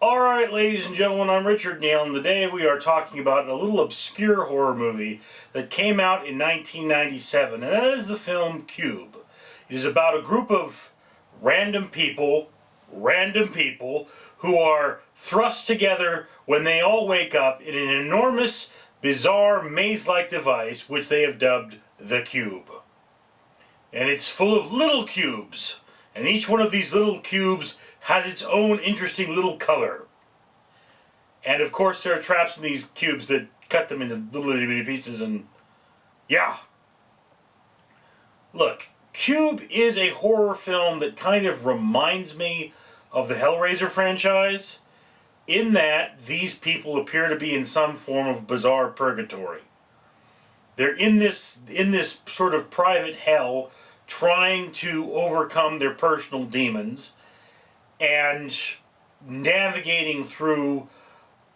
Alright, ladies and gentlemen, I'm Richard Neal, and today we are talking about a little obscure horror movie that came out in 1997, and that is the film Cube. It is about a group of random people, who are thrust together when they all wake up in an enormous, bizarre, maze-like device which they have dubbed the Cube. And it's full of little cubes, and each one of these little cubes has its own interesting little color. And of course there are traps in these cubes that cut them into little itty bitty pieces, and yeah. Look, Cube is a horror film that kind of reminds me of the Hellraiser franchise, in that these people appear to be in some form of bizarre purgatory. They're in this sort of private hell, trying to overcome their personal demons and navigating through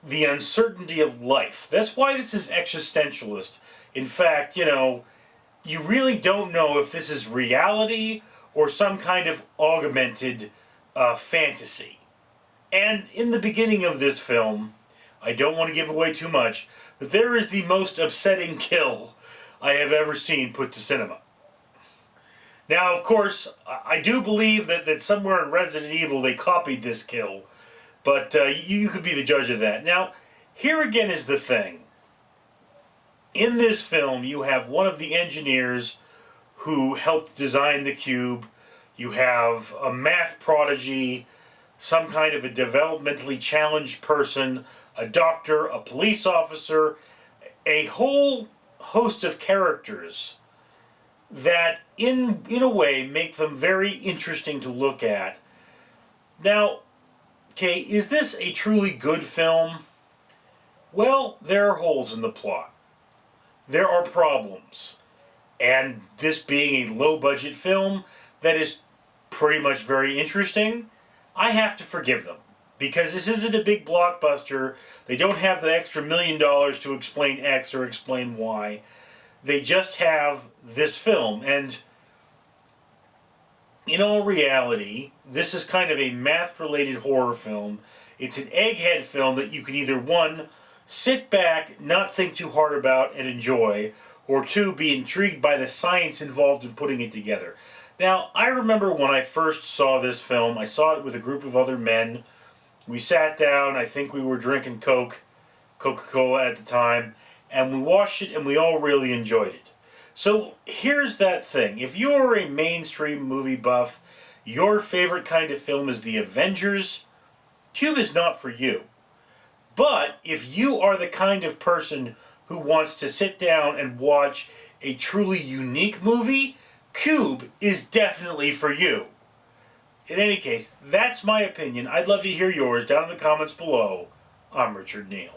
the uncertainty of life. That's why this is existentialist. In fact, you really don't know if this is reality or some kind of augmented fantasy. And in the beginning of this film, I don't want to give away too much, but there is the most upsetting kill I have ever seen put to cinema. Now, of course, I do believe that somewhere in Resident Evil they copied this kill, but you could be the judge of that. Now, here again is the thing. In this film, you have one of the engineers who helped design the cube. You have a math prodigy, some kind of a developmentally challenged person, a doctor, a police officer, a whole host of characters that in a way make them very interesting to look at. Now, okay, is this a truly good film? Well, there are holes in the plot. There are problems. And this being a low-budget film that is pretty much very interesting, I have to forgive them. Because this isn't a big blockbuster. They don't have the extra $1 million to explain X or explain Y. They just have this film, and in all reality, this is kind of a math-related horror film. It's an egghead film that you can either, one, sit back, not think too hard about, and enjoy, or two, be intrigued by the science involved in putting it together. Now, I remember when I first saw this film, I saw it with a group of other men. We sat down, I think we were drinking Coca-Cola at the time, and we watched it and we all really enjoyed it. So here's that thing. If you're a mainstream movie buff, your favorite kind of film is the Avengers, Cube is not for you. But if you are the kind of person who wants to sit down and watch a truly unique movie, Cube is definitely for you. In any case, that's my opinion. I'd love to hear yours down in the comments below. I'm Richard Neal.